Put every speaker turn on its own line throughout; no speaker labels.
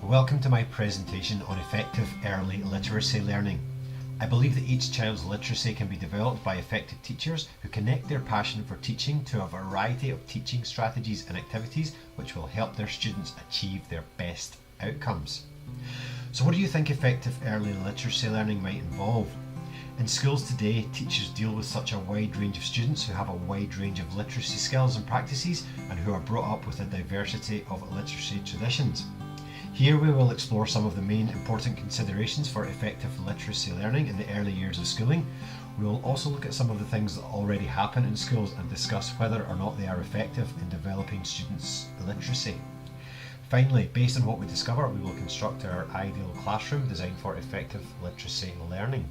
Welcome to my presentation on effective early literacy learning. I believe that each child's literacy can be developed by effective teachers who connect their passion for teaching to a variety of teaching strategies and activities which will help their students achieve their best outcomes. So what do you think effective early literacy learning might involve? In schools today, teachers deal with such a wide range of students who have a wide range of literacy skills and practices and who are brought up with a diversity of literacy traditions. Here we will explore some of the main important considerations for effective literacy learning in the early years of schooling. We will also look at some of the things that already happen in schools and discuss whether or not they are effective in developing students' literacy. Finally, based on what we discover, we will construct our ideal classroom designed for effective literacy learning.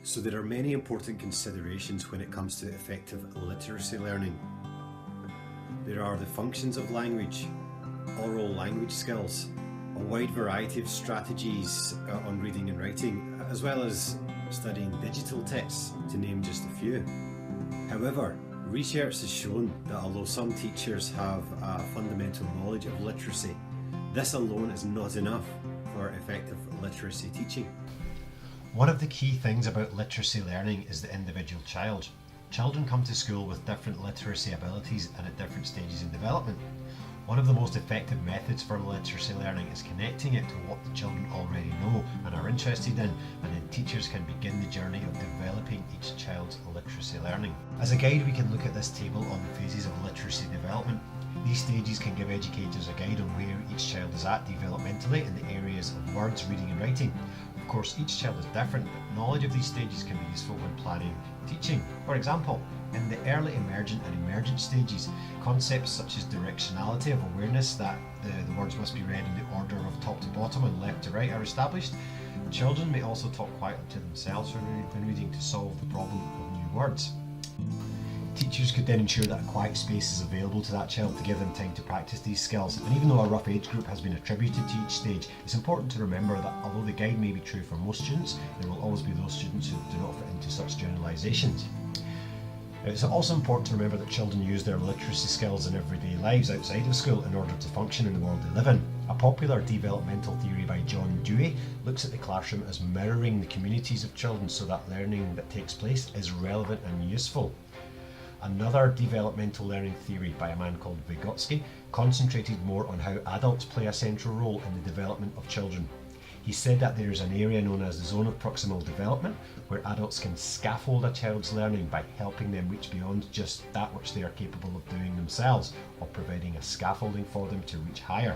So there are many important considerations when it comes to effective literacy learning. There are the functions of language, oral language skills, a wide variety of strategies on reading and writing, as well as studying digital texts, to name just a few. However, research has shown that although some teachers have a fundamental knowledge of literacy, this alone is not enough for effective literacy teaching. One of the key things about literacy learning is the individual child. Children come to school with different literacy abilities and at different stages in development. One of the most effective methods for literacy learning is connecting it to what the children already know and are interested in, and then teachers can begin the journey of developing each child's literacy learning. As a guide, we can look at this table on the phases of literacy development. These stages can give educators a guide on where each child is at developmentally in the areas of words, reading and writing. Of course, each child is different, but knowledge of these stages can be useful when planning teaching. For example, in the early emergent and emergent stages, concepts such as directionality of awareness, that the words must be read in the order of top to bottom and left to right, are established. Children may also talk quietly to themselves when reading to solve the problem of new words. Teachers could then ensure that a quiet space is available to that child to give them time to practice these skills. And even though a rough age group has been attributed to each stage, it's important to remember that although the guide may be true for most students, there will always be those students who do not fit into such generalisations. It's also important to remember that children use their literacy skills in everyday lives outside of school in order to function in the world they live in. A popular developmental theory by John Dewey looks at the classroom as mirroring the communities of children so that learning that takes place is relevant and useful. Another developmental learning theory by a man called Vygotsky concentrated more on how adults play a central role in the development of children. He said that there is an area known as the zone of proximal development where adults can scaffold a child's learning by helping them reach beyond just that which they are capable of doing themselves, or providing a scaffolding for them to reach higher.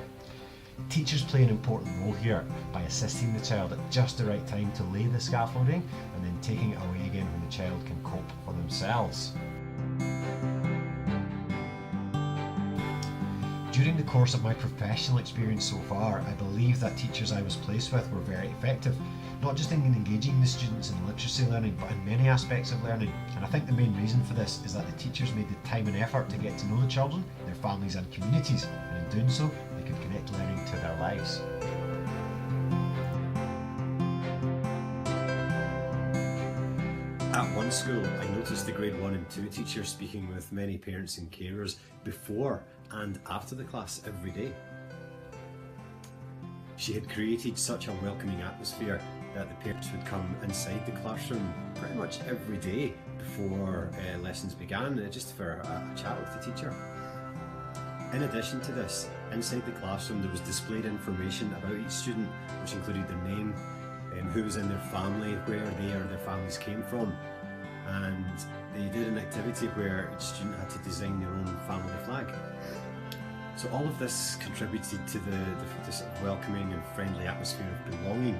Teachers play an important role here by assisting the child at just the right time to lay the scaffolding and then taking it away again when the child can cope for themselves. During the course of my professional experience so far, I believe that teachers I was placed with were very effective, not just in engaging the students in literacy learning, but in many aspects of learning. And I think the main reason for this is that the teachers made the time and effort to get to know the children, their families and communities, and in doing so, they could connect learning to their lives. At one school, I noticed the grade 1 and 2 teacher speaking with many parents and carers before and after the class every day. She had created such a welcoming atmosphere that the parents would come inside the classroom pretty much every day before lessons began, just for a chat with the teacher. In addition to this, inside the classroom there was displayed information about each student, which included their name, who was in their family, where they or their families came from, and they did an activity where each student had to design their own family flag. So all of this contributed to the sort of welcoming and friendly atmosphere of belonging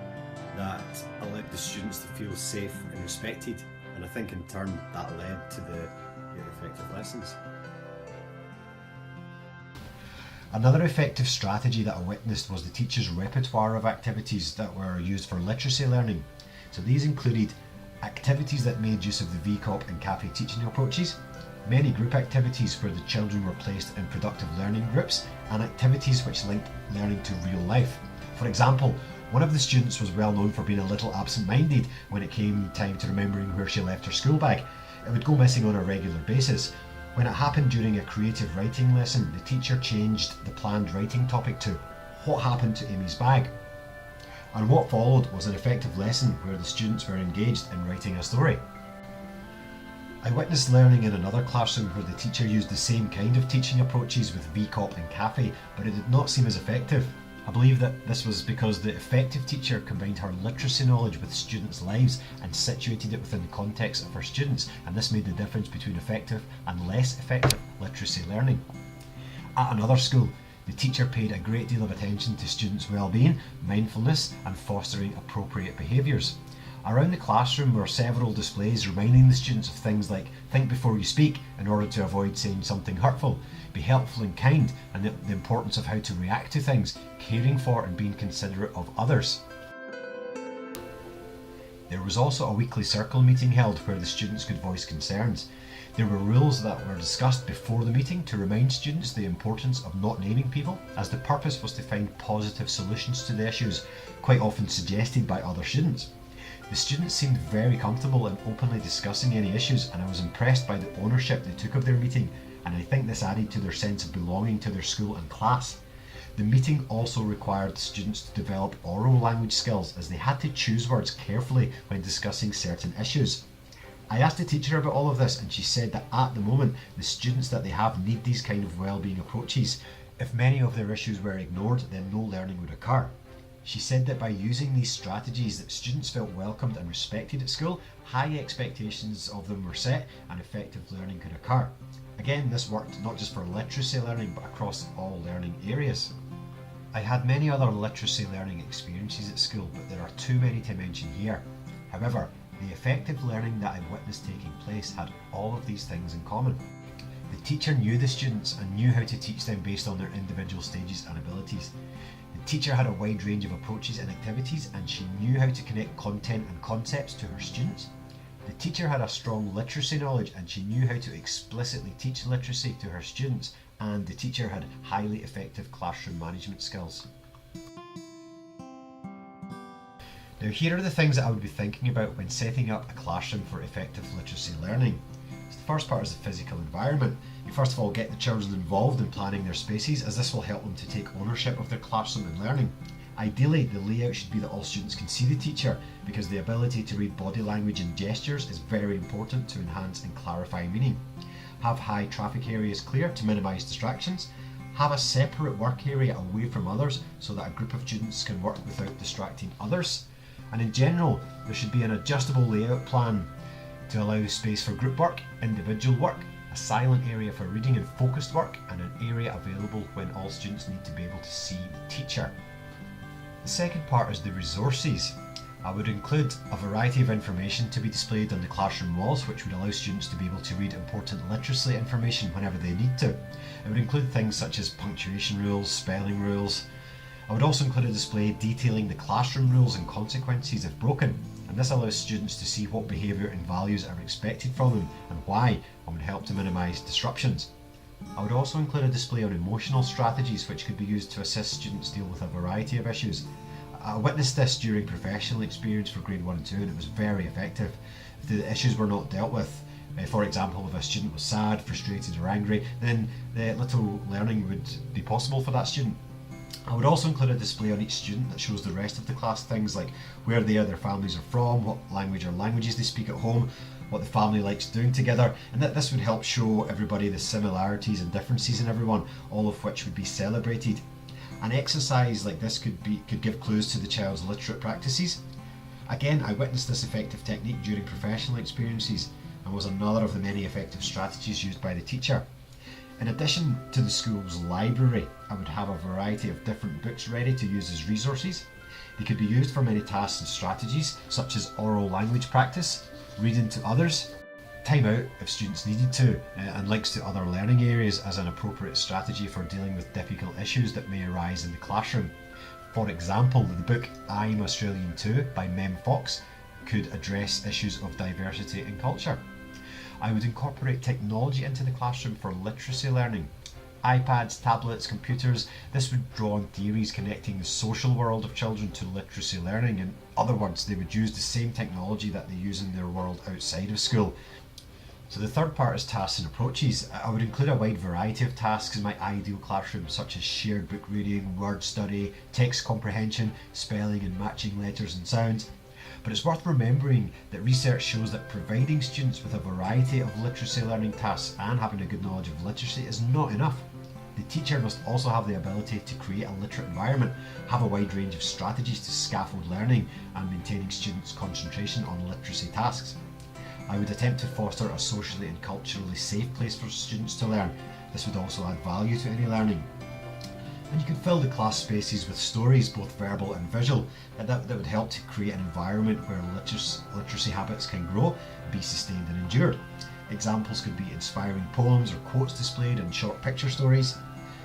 that allowed the students to feel safe and respected, and I think in turn that led to the effective lessons. Another effective strategy that I witnessed was the teacher's repertoire of activities that were used for literacy learning. So these included activities that made use of the VCOP and CAPE teaching approaches, many group activities where the children were placed in productive learning groups, and activities which linked learning to real life. For example, one of the students was well known for being a little absent-minded when it came time to remembering where she left her school bag. It would go missing on a regular basis. When it happened during a creative writing lesson, the teacher changed the planned writing topic to "What happened to Amy's bag?" And what followed was an effective lesson where the students were engaged in writing a story. I witnessed learning in another classroom where the teacher used the same kind of teaching approaches with VCOP and CAFE, but it did not seem as effective. I believe that this was because the effective teacher combined her literacy knowledge with students' lives and situated it within the context of her students, and this made the difference between effective and less effective literacy learning. At another school, the teacher paid a great deal of attention to students' well-being, mindfulness, and fostering appropriate behaviours. Around the classroom were several displays reminding the students of things like think before you speak in order to avoid saying something hurtful, be helpful and kind, and the importance of how to react to things, caring for and being considerate of others. There was also a weekly circle meeting held where the students could voice concerns. There were rules that were discussed before the meeting to remind students the importance of not naming people, as the purpose was to find positive solutions to the issues, quite often suggested by other students. The students seemed very comfortable in openly discussing any issues, and I was impressed by the ownership they took of their meeting, and I think this added to their sense of belonging to their school and class. The meeting also required students to develop oral language skills, as they had to choose words carefully when discussing certain issues. I asked the teacher about all of this, and she said that at the moment the students that they have need these kind of well-being approaches. If many of their issues were ignored, then no learning would occur. She said that by using these strategies that students felt welcomed and respected at school, high expectations of them were set and effective learning could occur. Again, this worked not just for literacy learning but across all learning areas. I had many other literacy learning experiences at school, but there are too many to mention here. However, the effective learning that I witnessed taking place had all of these things in common. The teacher knew the students and knew how to teach them based on their individual stages and abilities. The teacher had a wide range of approaches and activities, and she knew how to connect content and concepts to her students. The teacher had a strong literacy knowledge, and she knew how to explicitly teach literacy to her students, and the teacher had highly effective classroom management skills. Now, here are the things that I would be thinking about when setting up a classroom for effective literacy learning. So the first part is the physical environment. You first of all get the children involved in planning their spaces, as this will help them to take ownership of their classroom and learning. Ideally, the layout should be that all students can see the teacher, because the ability to read body language and gestures is very important to enhance and clarify meaning. Have high traffic areas clear to minimise distractions. Have a separate work area away from others so that a group of students can work without distracting others. And in general, there should be an adjustable layout plan to allow space for group work, individual work, a silent area for reading and focused work, and an area available when all students need to be able to see the teacher. The second part is the resources. I would include a variety of information to be displayed on the classroom walls, which would allow students to be able to read important literacy information whenever they need to. It would include things such as punctuation rules, spelling rules. I would also include a display detailing the classroom rules and consequences if broken, and this allows students to see what behaviour and values are expected from them and why, and would help to minimise disruptions. I would also include a display on emotional strategies which could be used to assist students deal with a variety of issues. I witnessed this during professional experience for grade 1 and 2, and it was very effective. If the issues were not dealt with, for example, if a student was sad, frustrated or angry, then little learning would be possible for that student. I would also include a display on each student that shows the rest of the class things like where their families are from, what language or languages they speak at home, what the family likes doing together, and that this would help show everybody the similarities and differences in everyone, all of which would be celebrated. An exercise like this could give clues to the child's literate practices. Again, I witnessed this effective technique during professional experiences and was another of the many effective strategies used by the teacher. In addition to the school's library, I would have a variety of different books ready to use as resources. They could be used for many tasks and strategies, such as oral language practice, reading to others, time out if students needed to, and links to other learning areas as an appropriate strategy for dealing with difficult issues that may arise in the classroom. For example, the book I'm Australian Too by Mem Fox could address issues of diversity and culture. I would incorporate technology into the classroom for literacy learning. iPads, tablets, computers. This would draw on theories connecting the social world of children to literacy learning. In other words, they would use the same technology that they use in their world outside of school. So the third part is tasks and approaches. I would include a wide variety of tasks in my ideal classroom, such as shared book reading, word study, text comprehension, spelling and matching letters and sounds. But it's worth remembering that research shows that providing students with a variety of literacy learning tasks and having a good knowledge of literacy is not enough. The teacher must also have the ability to create a literate environment, have a wide range of strategies to scaffold learning and maintaining students' concentration on literacy tasks. I would attempt to foster a socially and culturally safe place for students to learn. This would also add value to any learning. And you could fill the class spaces with stories, both verbal and visual, and that would help to create an environment where literacy habits can grow, be sustained and endured. Examples could be inspiring poems or quotes displayed and short picture stories.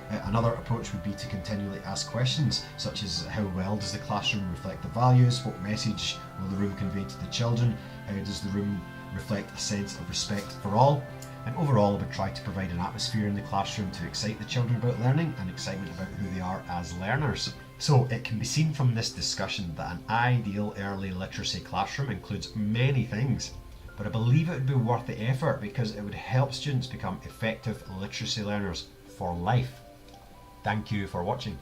Another approach would be to continually ask questions, such as how well does the classroom reflect the values, what message will the room convey to the children, how does the room reflect a sense of respect for all. And overall, I would try to provide an atmosphere in the classroom to excite the children about learning and excitement about who they are as learners. So it can be seen from this discussion that an ideal early literacy classroom includes many things, but I believe it would be worth the effort because it would help students become effective literacy learners for life. Thank you for watching.